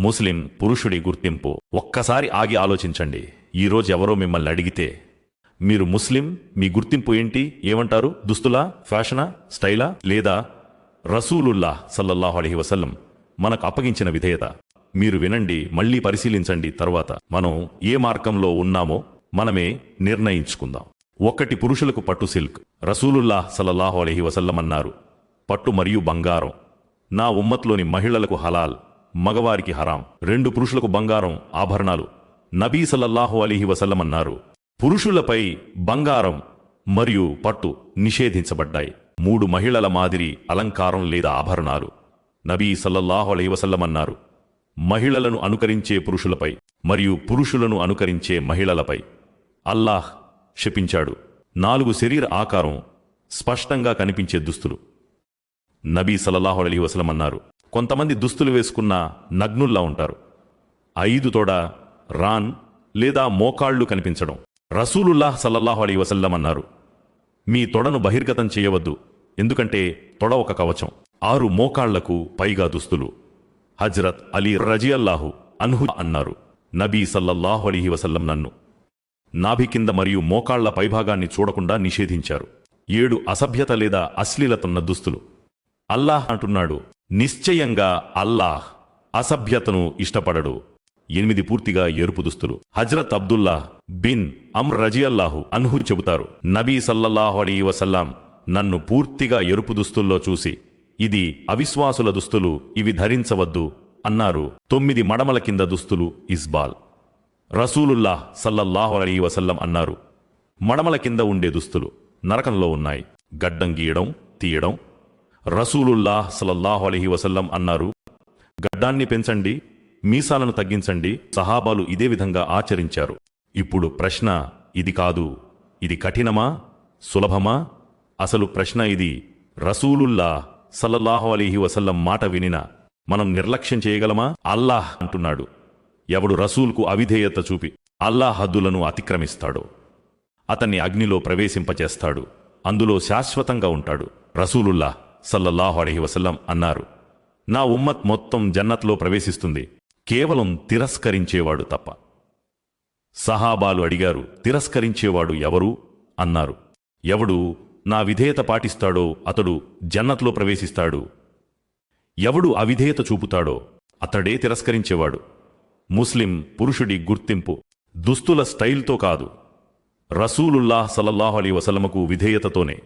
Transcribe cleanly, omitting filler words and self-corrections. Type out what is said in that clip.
ముస్లిం పురుషుడి గుర్తింపు. ఒక్కసారి ఆగి ఆలోచించండి. ఈరోజు ఎవరో మిమ్మల్ని అడిగితే మీరు ముస్లిం, మీ గుర్తింపు ఏంటి, ఏమంటారు? దుస్తులా, ఫ్యాషనా, స్టైలా, లేదా రసూలుల్లాహ్ సల్లల్లాహు అలైహి వసల్లం మనకు అప్పగించిన విధేయత? మీరు వినండి, మళ్ళీ పరిశీలించండి. తర్వాత మనం ఏ మార్గంలో ఉన్నామో మనమే నిర్ణయించుకుందాం. 1. పురుషులకు పట్టు సిల్క్. రసూలుల్లాహ్ సల్లల్లాహు అలైహి వసల్లం అన్నారు, పట్టు మరియు బంగారం నా ఉమ్మత్లోని మహిళలకు హలాల్, మగవారికి హరాం. 2. పురుషులకు బంగారం ఆభరణాలు. నబీ సల్లల్లాహు అలైహి వసల్లం అన్నారు, పురుషులపై బంగారం మరియు పట్టు నిషేధించబడ్డాయి. 3. మహిళల మాదిరి అలంకారం లేదా ఆభరణాలు. నబీ సల్లల్లాహు అలైహి వసల్లం అన్నారు, మహిళలను అనుకరించే పురుషులపై మరియు పురుషులను అనుకరించే మహిళలపై అల్లాహ్ శపించాడు. 4. శరీర ఆకారం స్పష్టంగా కనిపించే దుస్తులు. నబీ సల్లల్లాహు అలైహి వసల్లం అన్నారు, కొంతమంది దుస్తులు వేసుకున్న నగ్నుల్లా ఉంటారు. 5. తొడ, రాన్ లేదా మోకాళ్లు కనిపించడం. రసూలుల్లాహ్ సల్లల్లాహు అలైహి వసల్లం అన్నారు, మీ తొడను బహిర్గతం చేయవద్దు, ఎందుకంటే తొడ ఒక కవచం. 6. మోకాళ్లకు పైగా దుస్తులు. హజ్రత్ అలీ రజియల్లాహు అన్హు అన్నారు, నబీ సల్లల్లాహు అలైహి వసల్లం నన్ను నాభి కింద మరియు మోకాళ్ల పైభాగాన్ని చూడకుండా నిషేధించారు. 7. అసభ్యత లేదా అశ్లీలతున్న దుస్తులు. అల్లాహ్ అంటున్నాడు, నిశ్చయంగా అల్లాహ్ అసభ్యతను ఇష్టపడడు. 8. పూర్తిగా ఎరుపు దుస్తులు. హజ్రత్ అబ్దుల్లా బిన్ అమ్ర్ రజియల్లాహు అన్హు చెబుతారు, నబీ సల్లల్లాహు అలైహి వసల్లం నన్ను పూర్తిగా ఎరుపు దుస్తుల్లో చూసి, ఇది అవిశ్వాసుల దుస్తులు, ఇవి ధరించవద్దు అన్నారు. 9. మడమల కింద దుస్తులు ఇస్బాల్. రసూలుల్లాహ్ సల్లల్లాహు అలైహి వసల్లం అన్నారు, మడమల కింద ఉండే దుస్తులు నరకంలో ఉన్నాయి. గడ్డం గీయడం, తీయడం. రసూలుల్లాహ్ సల్లల్లాహు అలైహి వసల్లం అన్నారు, గడ్డాన్ని పెంచండి, మీసాలను తగ్గించండి. సహాబాలు ఇదే విధంగా ఆచరించారు. ఇప్పుడు ప్రశ్న ఇది కాదు, ఇది కఠినమా, సులభమా? అసలు ప్రశ్న ఇది, రసూలుల్లాహ్ సల్లల్లాహు అలైహి వసల్లం మాట వినినా మనం నిర్లక్ష్యం చేయగలమా? అల్లాహ్ అంటున్నాడు, ఎవడు రసూల్కు అవిధేయత చూపి అల్లాహ్ హద్దులను అతిక్రమిస్తాడో అతన్ని అగ్నిలో ప్రవేశింపచేస్తాడు, అందులో శాశ్వతంగా ఉంటాడు. రసూలుల్లాహ్ సల్లల్లాహు అలైహి వసల్లం అన్నారు, నా ఉమ్మత్ మొత్తం జన్నత్లో ప్రవేశిస్తుంది, కేవలం తిరస్కరించేవాడు తప్ప. సహాబాలు అడిగారు, తిరస్కరించేవాడు ఎవరు అన్నారు. ఎవడు నా విధేయత పాటిస్తాడో అతడు జన్నత్లో ప్రవేశిస్తాడు, ఎవడు అవిధేయత చూపుతాడో అతడే తిరస్కరించేవాడు. ముస్లిం పురుషుడి గుర్తింపు దుస్తుల స్టైల్తో కాదు, రసూలుల్లాహ్ సల్లల్లాహు అలైహి వసల్లమకు విధేయతతోనే.